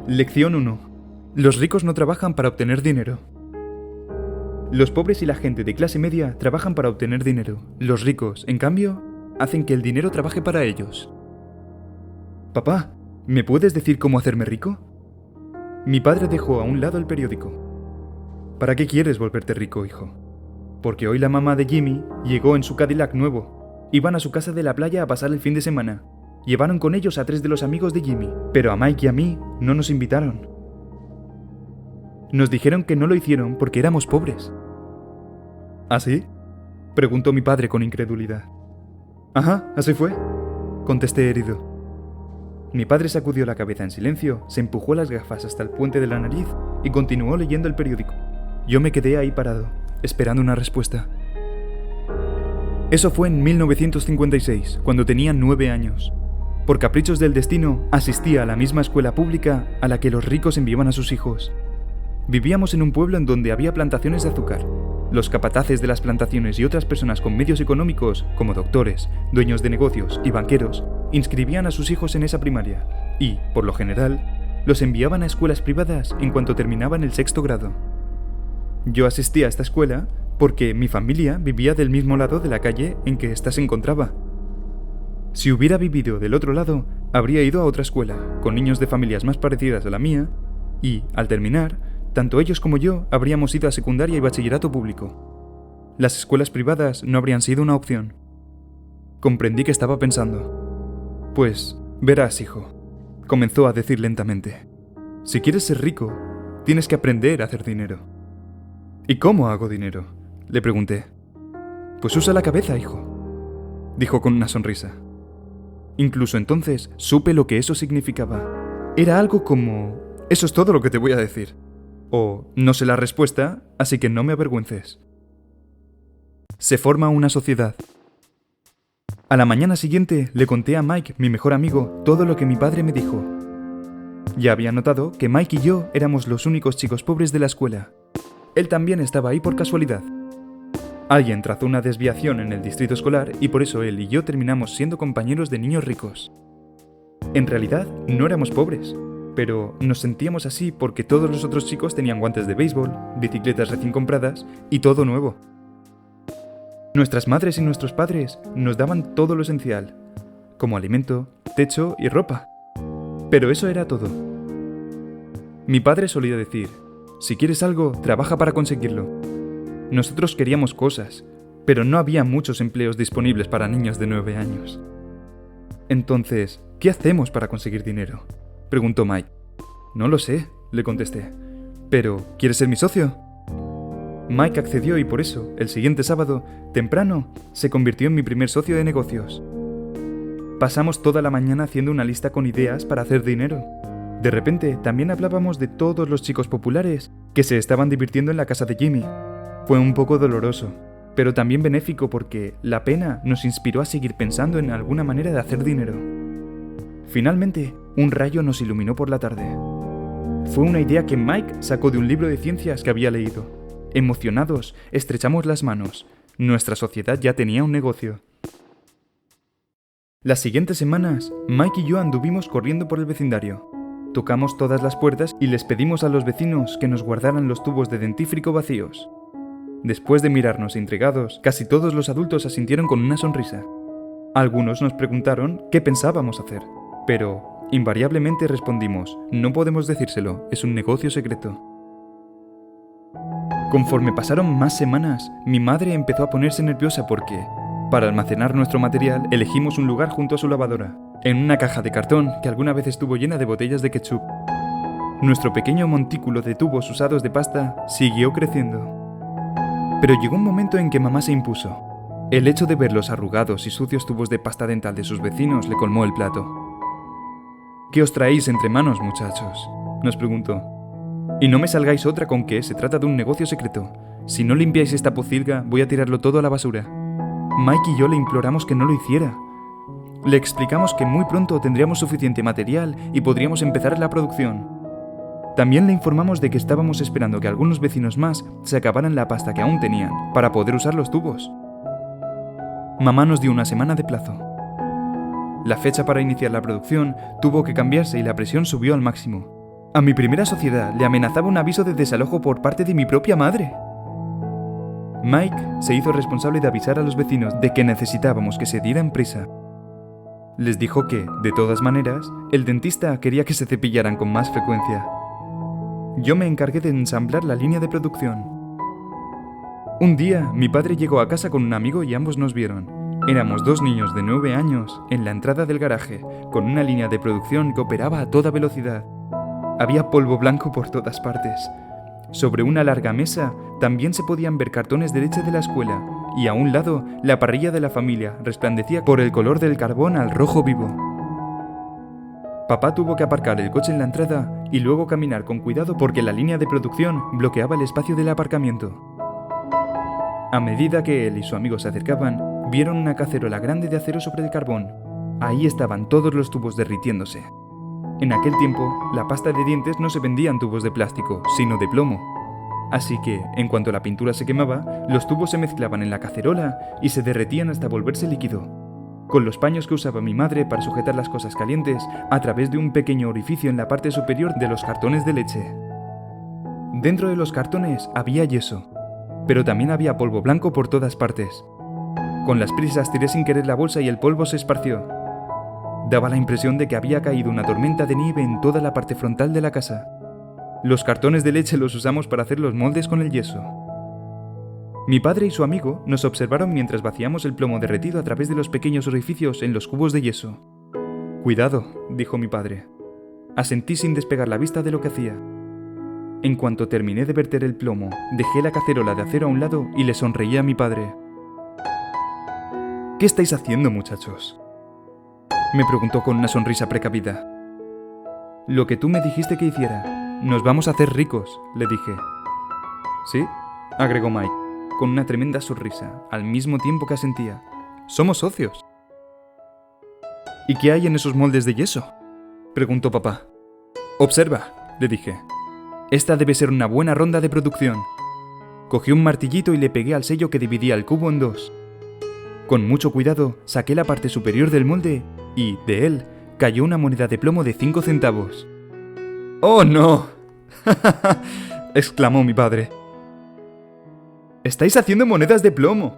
Lección 1. Los ricos no trabajan para obtener dinero. Los pobres y la gente de clase media trabajan para obtener dinero. Los ricos, en cambio, hacen que el dinero trabaje para ellos. Papá, ¿me puedes decir cómo hacerme rico? Mi padre dejó a un lado el periódico. ¿Para qué quieres volverte rico, hijo? Porque hoy la mamá de Jimmy llegó en su Cadillac nuevo. Iban a su casa de la playa a pasar el fin de semana. Llevaron con ellos a 3 de los amigos de Jimmy, pero a Mike y a mí no nos invitaron. Nos dijeron que no lo hicieron porque éramos pobres. ¿Ah, sí? Preguntó mi padre con incredulidad. Ajá, así fue, contesté herido. Mi padre sacudió la cabeza en silencio, se empujó las gafas hasta el puente de la nariz y continuó leyendo el periódico. Yo me quedé ahí parado, esperando una respuesta. Eso fue en 1956, cuando tenía 9 años. Por caprichos del destino, asistía a la misma escuela pública a la que los ricos enviaban a sus hijos. Vivíamos en un pueblo en donde había plantaciones de azúcar. Los capataces de las plantaciones y otras personas con medios económicos, como doctores, dueños de negocios y banqueros, inscribían a sus hijos en esa primaria y, por lo general, los enviaban a escuelas privadas en cuanto terminaban el 6º grado. Yo asistía a esta escuela porque mi familia vivía del mismo lado de la calle en que ésta se encontraba. Si hubiera vivido del otro lado, habría ido a otra escuela, con niños de familias más parecidas a la mía, y, al terminar, tanto ellos como yo habríamos ido a secundaria y bachillerato público. Las escuelas privadas no habrían sido una opción. Comprendí que estaba pensando. Pues, verás, hijo, comenzó a decir lentamente. Si quieres ser rico, tienes que aprender a hacer dinero. ¿Y cómo hago dinero?, le pregunté. Pues usa la cabeza, hijo, dijo con una sonrisa. Incluso entonces supe lo que eso significaba. Era algo como: eso es todo lo que te voy a decir. O no sé la respuesta, así que no me avergüences. Se forma una sociedad. A la mañana siguiente le conté a Mike, mi mejor amigo, todo lo que mi padre me dijo. Ya había notado que Mike y yo éramos los únicos chicos pobres de la escuela. Él también estaba ahí por casualidad. Alguien trazó una desviación en el distrito escolar y por eso él y yo terminamos siendo compañeros de niños ricos. En realidad, no éramos pobres, pero nos sentíamos así porque todos los otros chicos tenían guantes de béisbol, bicicletas recién compradas y todo nuevo. Nuestras madres y nuestros padres nos daban todo lo esencial, como alimento, techo y ropa. Pero eso era todo. Mi padre solía decir: si quieres algo, trabaja para conseguirlo. Nosotros queríamos cosas, pero no había muchos empleos disponibles para niños de 9 años. Entonces, ¿qué hacemos para conseguir dinero?, preguntó Mike. No lo sé, le contesté. Pero, ¿quieres ser mi socio? Mike accedió y por eso, el siguiente sábado, temprano, se convirtió en mi primer socio de negocios. Pasamos toda la mañana haciendo una lista con ideas para hacer dinero. De repente, también hablábamos de todos los chicos populares que se estaban divirtiendo en la casa de Jimmy. Fue un poco doloroso, pero también benéfico porque la pena nos inspiró a seguir pensando en alguna manera de hacer dinero. Finalmente, un rayo nos iluminó por la tarde. Fue una idea que Mike sacó de un libro de ciencias que había leído. Emocionados, estrechamos las manos. Nuestra sociedad ya tenía un negocio. Las siguientes semanas, Mike y yo anduvimos corriendo por el vecindario. Tocamos todas las puertas y les pedimos a los vecinos que nos guardaran los tubos de dentífrico vacíos. Después de mirarnos intrigados, casi todos los adultos asintieron con una sonrisa. Algunos nos preguntaron qué pensábamos hacer, pero invariablemente respondimos: no podemos decírselo, es un negocio secreto. Conforme pasaron más semanas, mi madre empezó a ponerse nerviosa porque, para almacenar nuestro material, elegimos un lugar junto a su lavadora, en una caja de cartón que alguna vez estuvo llena de botellas de ketchup. Nuestro pequeño montículo de tubos usados de pasta siguió creciendo. Pero llegó un momento en que mamá se impuso. El hecho de ver los arrugados y sucios tubos de pasta dental de sus vecinos le colmó el plato. ¿Qué os traéis entre manos, muchachos?, nos preguntó. Y no me salgáis otra con que se trata de un negocio secreto. Si no limpiáis esta pocilga, voy a tirarlo todo a la basura. Mike y yo le imploramos que no lo hiciera. Le explicamos que muy pronto tendríamos suficiente material y podríamos empezar la producción. También le informamos de que estábamos esperando que algunos vecinos más se acabaran la pasta que aún tenían, para poder usar los tubos. Mamá nos dio una semana de plazo. La fecha para iniciar la producción tuvo que cambiarse y la presión subió al máximo. A mi primera sociedad le amenazaba un aviso de desalojo por parte de mi propia madre. Mike se hizo responsable de avisar a los vecinos de que necesitábamos que se dieran prisa. Les dijo que, de todas maneras, el dentista quería que se cepillaran con más frecuencia. Yo me encargué de ensamblar la línea de producción. Un día, mi padre llegó a casa con un amigo y ambos nos vieron. Éramos 2 niños de 9 años en la entrada del garaje, con una línea de producción que operaba a toda velocidad. Había polvo blanco por todas partes. Sobre una larga mesa también se podían ver cartones de leche de la escuela, y a un lado la parrilla de la familia resplandecía por el color del carbón al rojo vivo. Papá tuvo que aparcar el coche en la entrada y luego caminar con cuidado porque la línea de producción bloqueaba el espacio del aparcamiento. A medida que él y su amigo se acercaban, vieron una cacerola grande de acero sobre el carbón. Ahí estaban todos los tubos derritiéndose. En aquel tiempo, la pasta de dientes no se vendía en tubos de plástico, sino de plomo. Así que, en cuanto la pintura se quemaba, los tubos se mezclaban en la cacerola y se derretían hasta volverse líquido. Con los paños que usaba mi madre para sujetar las cosas calientes a través de un pequeño orificio en la parte superior de los cartones de leche. Dentro de los cartones había yeso, pero también había polvo blanco por todas partes. Con las prisas tiré sin querer la bolsa y el polvo se esparció. Daba la impresión de que había caído una tormenta de nieve en toda la parte frontal de la casa. Los cartones de leche los usamos para hacer los moldes con el yeso. Mi padre y su amigo nos observaron mientras vaciamos el plomo derretido a través de los pequeños orificios en los cubos de yeso. «Cuidado», dijo mi padre. Asentí sin despegar la vista de lo que hacía. En cuanto terminé de verter el plomo, dejé la cacerola de acero a un lado y le sonreí a mi padre. «¿Qué estáis haciendo, muchachos?», me preguntó con una sonrisa precavida. «Lo que tú me dijiste que hiciera. Nos vamos a hacer ricos», le dije. «Sí», agregó Mike, con una tremenda sonrisa, al mismo tiempo que asentía. «Somos socios». «¿Y qué hay en esos moldes de yeso?», preguntó papá. «Observa», le dije. «Esta debe ser una buena ronda de producción». Cogí un martillito y le pegué al sello que dividía el cubo en 2. Con mucho cuidado, saqué la parte superior del molde y, de él, cayó una moneda de plomo de 5 centavos. «¡Oh, no!», exclamó mi padre. «¡Estáis haciendo monedas de plomo!».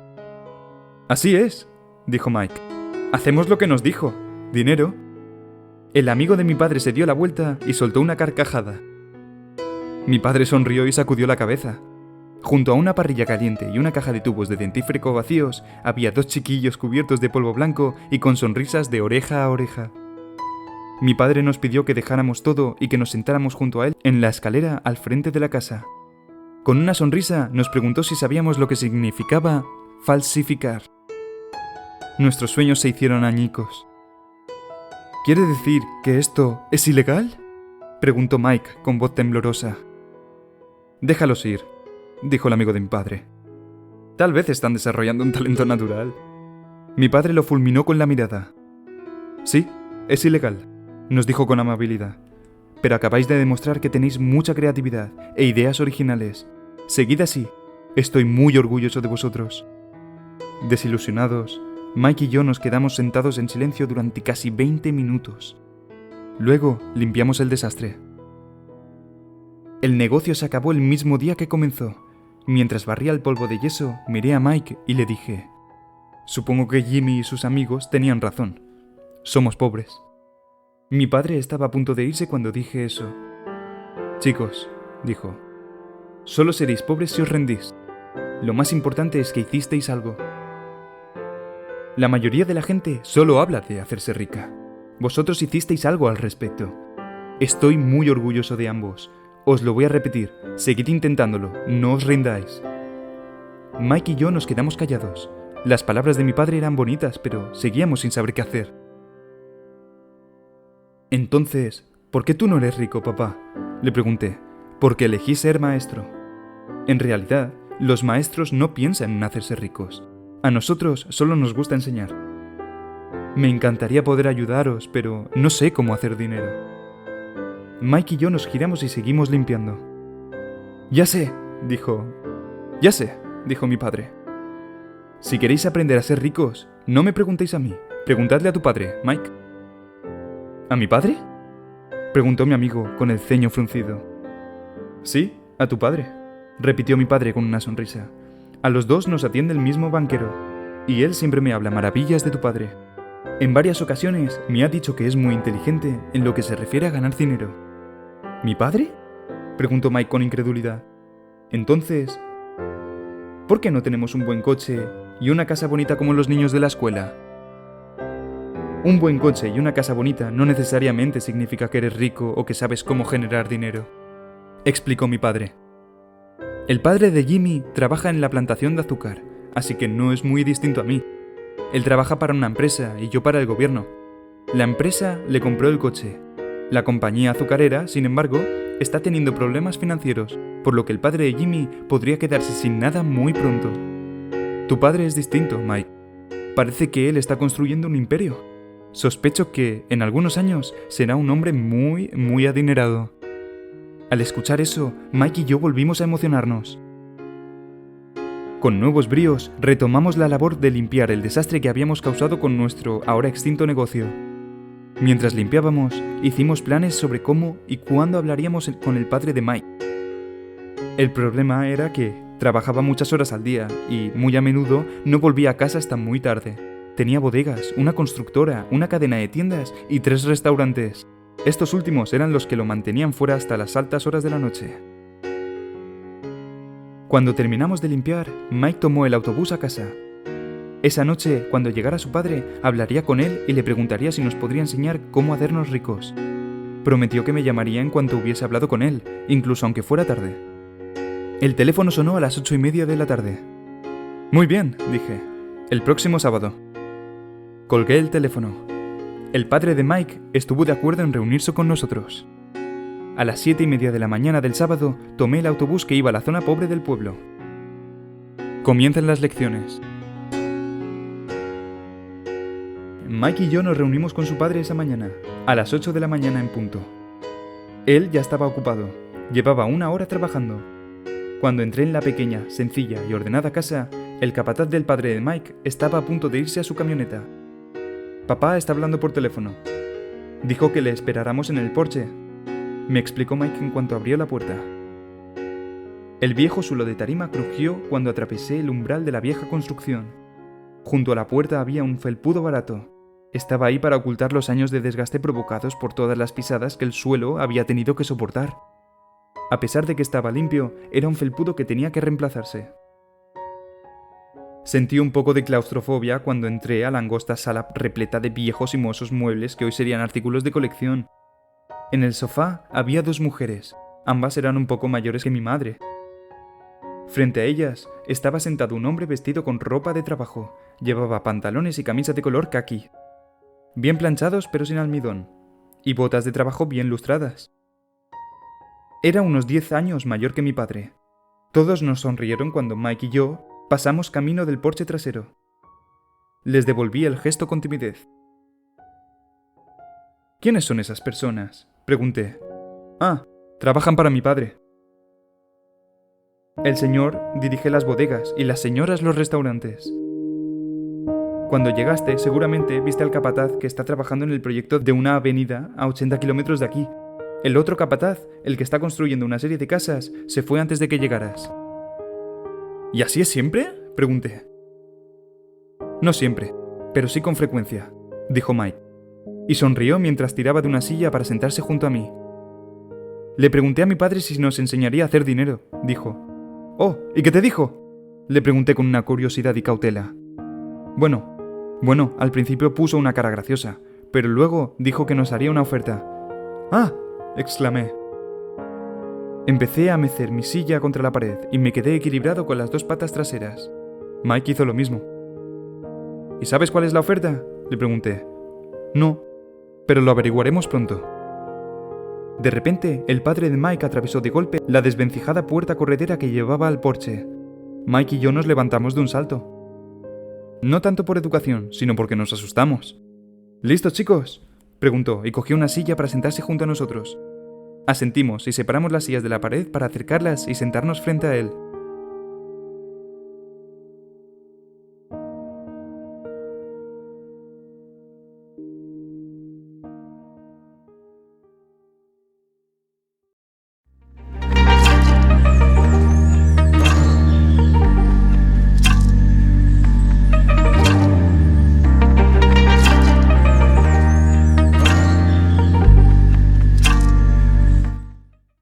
«Así es», dijo Mike. «Hacemos lo que nos dijo. Dinero». El amigo de mi padre se dio la vuelta y soltó una carcajada. Mi padre sonrió y sacudió la cabeza. Junto a una parrilla caliente y una caja de tubos de dentífrico vacíos, había 2 chiquillos cubiertos de polvo blanco y con sonrisas de oreja a oreja. Mi padre nos pidió que dejáramos todo y que nos sentáramos junto a él en la escalera al frente de la casa. Con una sonrisa nos preguntó si sabíamos lo que significaba falsificar. Nuestros sueños se hicieron añicos. «¿Quiere decir que esto es ilegal?», preguntó Mike con voz temblorosa. «Déjalos ir», dijo el amigo de mi padre. «Tal vez están desarrollando un talento natural». Mi padre lo fulminó con la mirada. «Sí, es ilegal», nos dijo con amabilidad. «Pero acabáis de demostrar que tenéis mucha creatividad e ideas originales. Seguid así. Estoy muy orgulloso de vosotros». Desilusionados, Mike y yo nos quedamos sentados en silencio durante casi 20 minutos. Luego limpiamos el desastre. El negocio se acabó el mismo día que comenzó. Mientras barría el polvo de yeso, miré a Mike y le dije: «Supongo que Jimmy y sus amigos tenían razón. Somos pobres». Mi padre estaba a punto de irse cuando dije eso. «Chicos», dijo, «solo seréis pobres si os rendís. Lo más importante es que hicisteis algo». La mayoría de la gente solo habla de hacerse rica. Vosotros hicisteis algo al respecto. Estoy muy orgulloso de ambos. Os lo voy a repetir, seguid intentándolo, no os rindáis. Mike y yo nos quedamos callados. Las palabras de mi padre eran bonitas, pero seguíamos sin saber qué hacer. «Entonces, ¿por qué tú no eres rico, papá?», le pregunté. «Porque elegí ser maestro». En realidad, los maestros no piensan en hacerse ricos. A nosotros solo nos gusta enseñar. Me encantaría poder ayudaros, pero no sé cómo hacer dinero. Mike y yo nos giramos y seguimos limpiando. «Ya sé», dijo. «Ya sé», dijo mi padre. «Si queréis aprender a ser ricos, no me preguntéis a mí, preguntadle a tu padre, Mike». «¿A mi padre?», Preguntó mi amigo con el ceño fruncido. Sí, a tu padre, repitió mi padre con una sonrisa. A los dos nos atiende el mismo banquero, y él siempre me habla maravillas de tu padre. En varias ocasiones me ha dicho que es muy inteligente en lo que se refiere a ganar dinero. ¿Mi padre?, preguntó Mike con incredulidad. Entonces, ¿por qué no tenemos un buen coche y una casa bonita como los niños de la escuela? Un buen coche y una casa bonita no necesariamente significa que eres rico o que sabes cómo generar dinero, explicó mi padre. El padre de Jimmy trabaja en la plantación de azúcar, así que no es muy distinto a mí. Él trabaja para una empresa y yo para el gobierno. La empresa le compró el coche. La compañía azucarera, sin embargo, está teniendo problemas financieros, por lo que el padre de Jimmy podría quedarse sin nada muy pronto. Tu padre es distinto, Mike. Parece que él está construyendo un imperio. Sospecho que, en algunos años, será un hombre muy adinerado. Al escuchar eso, Mike y yo volvimos a emocionarnos. Con nuevos bríos, retomamos la labor de limpiar el desastre que habíamos causado con nuestro ahora extinto negocio. Mientras limpiábamos, hicimos planes sobre cómo y cuándo hablaríamos con el padre de Mike. El problema era que trabajaba muchas horas al día y, muy a menudo, no volvía a casa hasta muy tarde. Tenía bodegas, una constructora, una cadena de tiendas y 3 restaurantes. Estos últimos eran los que lo mantenían fuera hasta las altas horas de la noche. Cuando terminamos de limpiar, Mike tomó el autobús a casa. Esa noche, cuando llegara su padre, hablaría con él y le preguntaría si nos podría enseñar cómo hacernos ricos. Prometió que me llamaría en cuanto hubiese hablado con él, incluso aunque fuera tarde. El teléfono sonó a las 8:30 de la tarde. Muy bien, dije. El próximo sábado. Colgué el teléfono. El padre de Mike estuvo de acuerdo en reunirse con nosotros. A las 7:30 de la mañana del sábado, tomé el autobús que iba a la zona pobre del pueblo. Comienzan las lecciones. Mike y yo nos reunimos con su padre esa mañana, a las 8 de la mañana en punto. Él ya estaba ocupado, llevaba 1 hora trabajando. Cuando entré en la pequeña, sencilla y ordenada casa, el capataz del padre de Mike estaba a punto de irse a su camioneta. Papá está hablando por teléfono. Dijo que le esperáramos en el porche, me explicó Mike en cuanto abrió la puerta. El viejo suelo de tarima crujió cuando atravesé el umbral de la vieja construcción. Junto a la puerta había un felpudo barato. Estaba ahí para ocultar los años de desgaste provocados por todas las pisadas que el suelo había tenido que soportar. A pesar de que estaba limpio, era un felpudo que tenía que reemplazarse. Sentí un poco de claustrofobia cuando entré a la angosta sala repleta de viejos y mohosos muebles que hoy serían artículos de colección. En el sofá había 2 mujeres, ambas eran un poco mayores que mi madre. Frente a ellas estaba sentado un hombre vestido con ropa de trabajo, llevaba pantalones y camisa de color caqui, bien planchados pero sin almidón, y botas de trabajo bien lustradas. Era unos 10 años mayor que mi padre. Todos nos sonrieron cuando Mike y yo pasamos camino del porche trasero. Les devolví el gesto con timidez. ¿Quiénes son esas personas?, pregunté. Ah, trabajan para mi padre. El señor dirige las bodegas y las señoras los restaurantes. Cuando llegaste, seguramente viste al capataz que está trabajando en el proyecto de una avenida a 80 kilómetros de aquí. El otro capataz, el que está construyendo una serie de casas, se fue antes de que llegaras. ¿Y así es siempre?, pregunté. No siempre, pero sí con frecuencia, dijo Mike, y sonrió mientras tiraba de una silla para sentarse junto a mí. Le pregunté a mi padre si nos enseñaría a hacer dinero, dijo. Oh, ¿y qué te dijo?, le pregunté con una curiosidad y cautela. Bueno, al principio puso una cara graciosa, pero luego dijo que nos haría una oferta. ¡Ah!, exclamé. Empecé a mecer mi silla contra la pared y me quedé equilibrado con las 2 patas traseras. Mike hizo lo mismo. ¿Y sabes cuál es la oferta?, le pregunté. No, pero lo averiguaremos pronto. De repente, el padre de Mike atravesó de golpe la desvencijada puerta corredera que llevaba al porche. Mike y yo nos levantamos de un salto. No tanto por educación, sino porque nos asustamos. ¿Listos, chicos?, preguntó y cogió una silla para sentarse junto a nosotros. Asentimos y separamos las sillas de la pared para acercarlas y sentarnos frente a él.